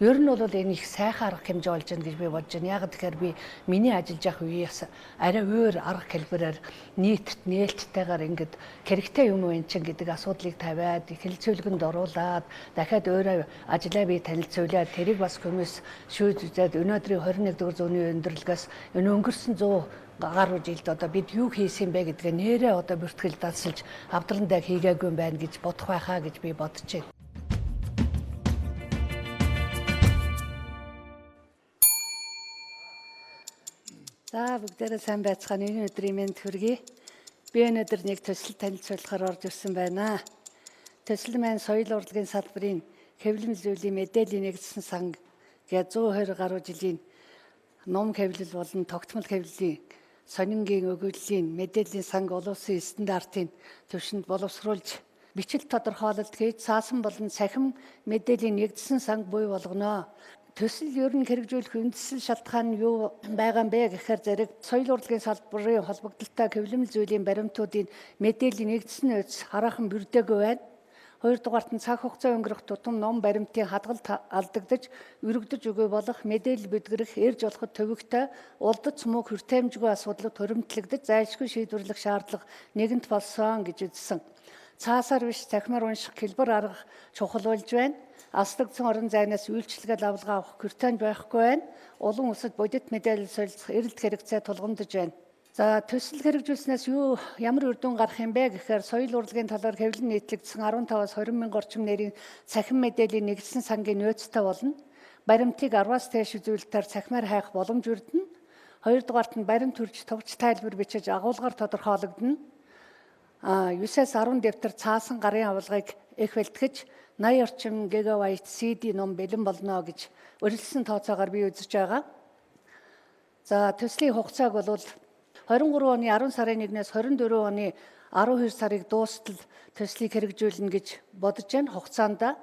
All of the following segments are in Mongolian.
Ер нь бол энэ их сайхан арга хэмжээ болж байна гэж би бодож байна. Яг тэгэхээр би миний ажиллаж явах үеэс арай өөр арга хэлбэрээр нийтэд нээлттэйгээр ингээд хэрэгтэй юм уу эн чинь гэдэг асуудлыг тавиад хэлцүүлгэнд оруулаад дахиад өөрөө ажиллаа би танилцуулаад тэрийг бас хүмүүс шүүж үзээд өнөөдрийн 21-р зууны өндөрлгөөс энэ өнгөрсөн 100 гаруй жилд одоо бид юу хийсэн бэ гэдгээ нэрээ одоо бүртгэл дансалж авдрандаа хийгээгүй юм байна гэж бодох байхаа гэж би бодож байна. За бүгдээрээ сайн байцгаана. Энэ өдрийн мэнд хүргэе. Би өнөөдөр нэг төсөл танилцуулахаар орж ирсэн байна. Төсөл маань соёл урлагийн салбарын хэвлэм зүйлийн мэдээллийн нэгдсэн сан гэж 120 гаруй жилийн ном хэвлэл болон тогтмол хэвлэлийн сонингийн өгүүллийн мэдээллийн сан олон улсын стандартын түвшинд боловсруулж бичил тодорхойлолт хийж цаасан болон цахим мэдээллийн нэгдсэн санг буй болгоно. Төсөл ер нь хэрэгжүүлэх үндэслэл шалтгаан нь юу байгаа юм бэ гэхээр зэрэг соёл урлагийн салбарын холбогдолтой хэвлэмэл зүйлийн баримтуудын мэдээллийн нэгдсэн нөөц хараахан бүрдээгүй байна. Хоёрдугаарт нь цаг хугацаа өнгөрөх тутам ном баримтын хадгалт алдагдаж, өргөдөж өгөө болох мэдээлэл бүдгэрэх эрж олоход төвөгтэй улдц муу хүртээмжгүй асуудлууд хуримтлагдаж зайлшгүй шийдвэрлэх шаардлага нэгэнт болсон гэж үзсэн. Цаасаар биш цахимаар унших хэлбэр арга чухал болж байна. Аслагдсан орон зайнаас үйлчлэгээ авалгаа авах хүртээмж байхгүй байна. Улан улсад бодит мэдээлэл солилцох эрэлт хэрэгцээ тулгамдж байна. За төсөл хэрэгжүүлснээс ямар үр дүн гарах юм бэ гэхээр соёл урлагийн талаар хэвлэн нийтлэгдсэн 15-аас 20 мянган орчим нэрийн цахим мэдээллийн нэгдсэн сангийн нөөцтэй болно. Баримтыг 10-аас дээш үзүүлэлтээр цахимаар хайх боломж өрдөнө. Хоёрдугаарт нь баримт төрж товч тайлбар бичиж агуулгаар тодорхойлогдно. 9-аас 10 дэвтэр цаасан гарын авалгыг их бэлтгэж 80 орчим гигабайт CD ном бэлэн болно гэж өрөлдсөн тооцоогоор би үзэж байгаа. За төслийн хугацааг бол 23 оны 10 сарын 1-ээс 24 оны 12 сарыг дуустал төслийг хэрэгжүүлнэ гэж бодож байна хугацаанд.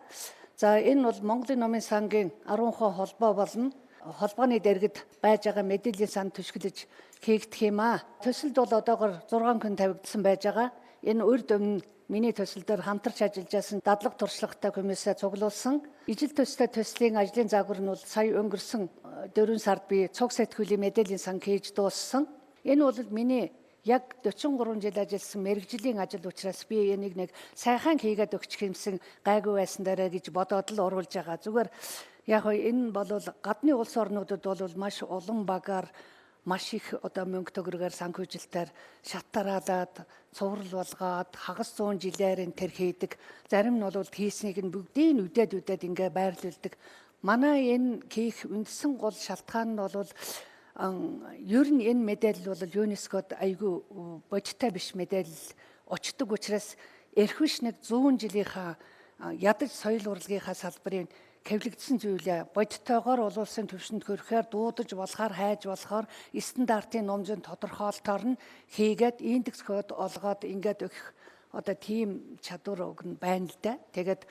За энэ бол Монголын номын сангийн 10% холбоо болно. Холбооны дэргэд байж байгаа мэдээллийн сан түшгэлж хийгдэх юм аа. Төсөлд бол одоогоор 6 хүн тавигдсан байж байгаа. Энэ урд өмнө миний төсөл дээр хамтарч ажиллаж байсан дадлаг туршлагатай комиссаа цуглуулсан. Ижил төстэй төслийн ажлын загвар нь бол сая өнгөрсөн 4 сард би цуг сэтгүүлийн мэдээллийн сан хийж дууссан. Энэ бол миний яг 43 жил ажилласан мэргэжлийн ажил учраас би энийг нэг сайхан хийгээд өгчих юмсан гайгүй байсан дээрээ гэж бодоод л оруулж байгаа. Зүгээр яг энэ бол гадны улс орнуудад бол маш олон багаар маш их одоо мөнгө төгрөгөөр санхүүжилтээр шатараалаад цуврал болгоод хагас 100 жилээр энэ төр хийдэг. Зарим нь бол хийснийг нь бүгдийг үдээд ингээ байрлуулдаг. Манай энэ хийх үндсэн гол шалтгаан нь бол ер нь энэ мэдээлэл бол ЮНЕСКОд айгүй бодиттой биш мэдээлэл очдог учраас эрхвиш нэг 100 жилийнхаа ядаж соёл урлагийнхаа салбарын хэвлэгдсэн зүйлээ бодиттойгоор улсын түвшинд хүрэхээр дуудаж болохоор хайж болохоор стандартын номжин тодорхойлолтоор нь хийгээд индекс код олгоод ингээд өгөх одоо тийм чадвар уг нь байна л да. Тэгээд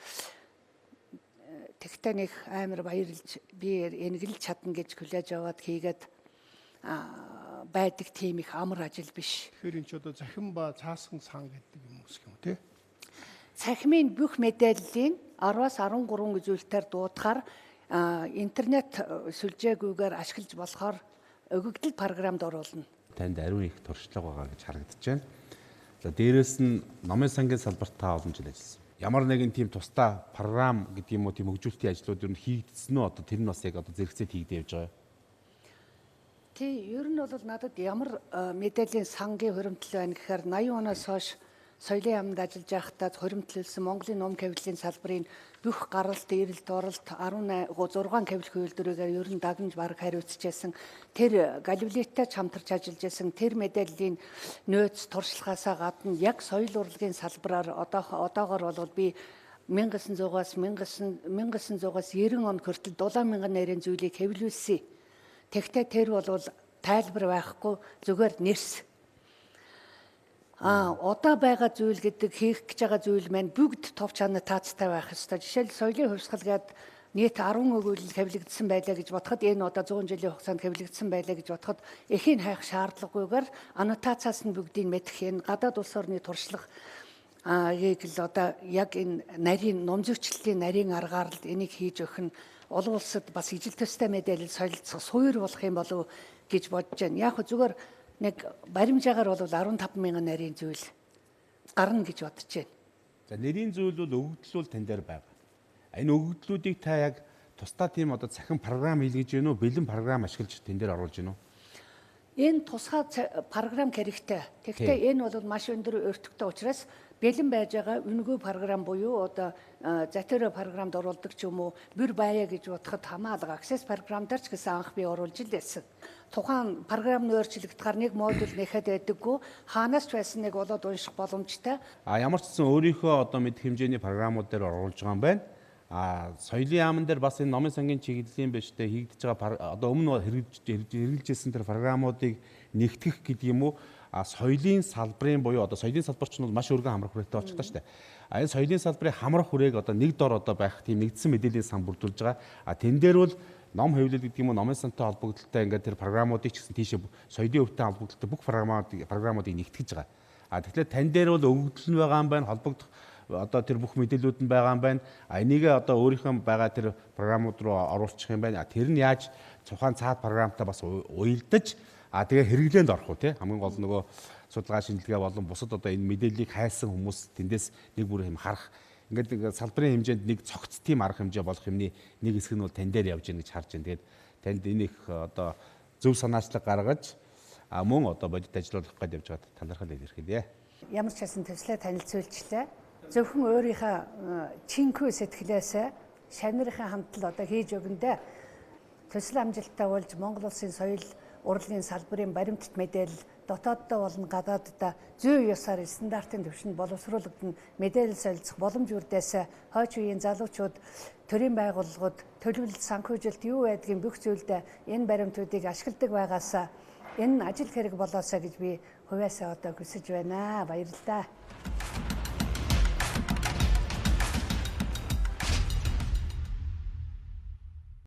тэгтээ нэг амар баярлж би энгэлж чадна гэж хүлээж аваад хийгээд байдаг тийм их амар ажил биш. Тэгэхээр энэ ч одоо захин ба цаасан сан гэдэг юм уу гэх юм тий. Цахимын бүх мэдээллийн 10-аас 13 үзүүлэлтээр дуудахаар интернет сүлжээгүйгээр ашиглаж болохоор өгөгдөл програмд оруулна. Танд ариун их туршлага байгаа гэж харагдаж байна. За дээрэс нь номын сангийн салбарт та олон жил ажилласан. Ямар нэгэн тийм тусдаа програм гэдэг юм уу тийм хөгжүүлэлтийн ажлууд ер нь хийгдсэн үү? Одоо тэр нь бас яг одоо зэрэгцээд хийгдэж явж байгаа. Тий, ер нь бол надад ямар мэдээллийн сангийн хуримтлал байна гэхээр 80 оноос хойш соёлын яамд ажиллаж байхдаа хуримтлуулсан Монголын ном хэвлэлийн салбарын бүх гаралт, эрэлт, оролт 6 хэвлэх үйлдвэрээр ер нь дагнж бараг хариуцчихсан. Тэр Галилеотой хамтарч ажиллаж байсан тэр мэдээллийн нөөц туршлагаасаа гадна яг соёл урлагийн салбараар одоогоор бол би 1900-аас 1990 он хүртэл 7,000 нэрийн зүйлийг хэвлүүлсэн. Тэгтээ тэр бол тайлбар байхгүй зүгээр нэрс. Одоо байгаа зүйл гэдэг хийх гэж байгаа зүйл маань бүгд тов чанар таацтай байх ёстой. Жишээл соёлын хувьсгал гээд нийт 10 өгүүлэл хэвлэгдсэн байлаа гэж бодоход энэ одоо 100 жилийн хугацаанд хэвлэгдсэн байлаа гэж бодоход эхийг хайх шаардлагагүйгээр аннотацаас нь бүгдийг мэдэх энэ гадаад улс орны туршлага яг л одоо яг энэ нарийн ном зүйчлэлийн нарийн аргаар л энийг хийж өгөх нь олон улсад бас ижил төстэй мэдээлэл солилцох суур болох юм болов гэж бодож байна. Яг зүгээр нэг баримжаагаар бол 15,000 нарийн зүйл гарна гэж бодож байна. За нэрийн зүйл бол өгөгдлөл тань дээр байгаа. Энэ өгөгдлүүдийг та яг тусдаа тийм одоо цахим програм хийлгэж гэнэ үү? Бэлэн програм ашиглаж тэн дээр оруулж гэнэ үү? Энэ тусгай програм хэрэгтэй. Тэгэхдээ энэ бол маш өндөр өртөгтэй учраас бэлэн байж байгаа үнэгүй програм буюу одоо затер програмд оруулдаг ч юм уу, бүр баяа гэж бодоход хамаалга access програм дээр ч гэсэн анх би оруулж л байсан. Тухайн програм нөөцлөгдөхөөр нэг модуль нэхэд байдаггүй, хаанаас ч байсан нэг болоод унших боломжтой. Ямар ч гэсэн өөрийнхөө одоо мэд хэмжээний програмууд дээр оруулж байгаа юм байна. Соёлын яамн дээр бас энэ номын сангийн чиглэлийн биштэй хийгдэж байгаа одоо өмнө хэрэгжилжсэн тэр програмуудыг нэгтгэх гэдэг юм уу? Соёлын салбарын буюу одоо соёлын салбарч нь бол маш өргөн хамрах хүрээтэй болчихлоо шүү дээ. Энэ соёлын салбарын хамрах хүрээг одоо нэг дор одоо байх тийм нэгдсэн мэдээллийн сан бүрдүүлж байгаа. Тэн дээр бол ном хэвлэл гэдэг юм уу, номын сантай холбогдолтой ингээд тэр програмуудыг ч гэсэн тийшээ соёлын өвтэй холбогдолтой бүх програмуудыг нэгтгэж байгаа. Тэгэхээр тань дээр бол өгөгдөл нь байгаа юм байна, холбогдох одоо тэр бүх мэдээлүүд нь байгаа юм байна. Энийг одоо өөрийнхөө байгаа тэр програмууд руу оруулчих юм байна. Тэр нь яаж тухайн цаад програмтай бас уялдаж тэгээ хэрэглээнд орох уу тий? Хамгийн гол нөгөө судалгаа шинжилгээ болон бусад одоо энэ мэдээллийг хайсан хүмүүс тэндээс нэг бүр юм харах. Ингээд салбарын хэмжээнд нэг цогц тийм арга хэмжээ болох юмны нэг хэсэг нь бол тань дээр явж гэнэ гэж харж байна. Тэгээд танд энэ их одоо зөв санаачлаг гаргаж мөн одоо бодит ажиллуулах гэж явж байгаа талархал илэрхийлье. Ямар ч хэсэн төслөө танилцуулчлаа. Зөвхөн өөрийнхөө чинхүү сэтгэлээс шавнырынхаа хамтал одоо хийж өгөндөө төсөл амжилттай болж Монгол улсын соёл урлагийн салбарын баримтат мэдээлэл дотооддоо болон гадааддаа зүй ёсоор стандартын түвшинд боловсруулагдана мэдээлэл солилцох боломж үрдээс хойч үеийн залуучууд төрийн байгууллагууд төлөвлөлт санхүүжилт юу байдгийг бүх зүйлдээ энэ баримтуудыг ашигладаг байгаасаа энэ ажил хэрэг болоосаа гэж би хувьяасаа одоо хүсэж байна. Баярлалаа.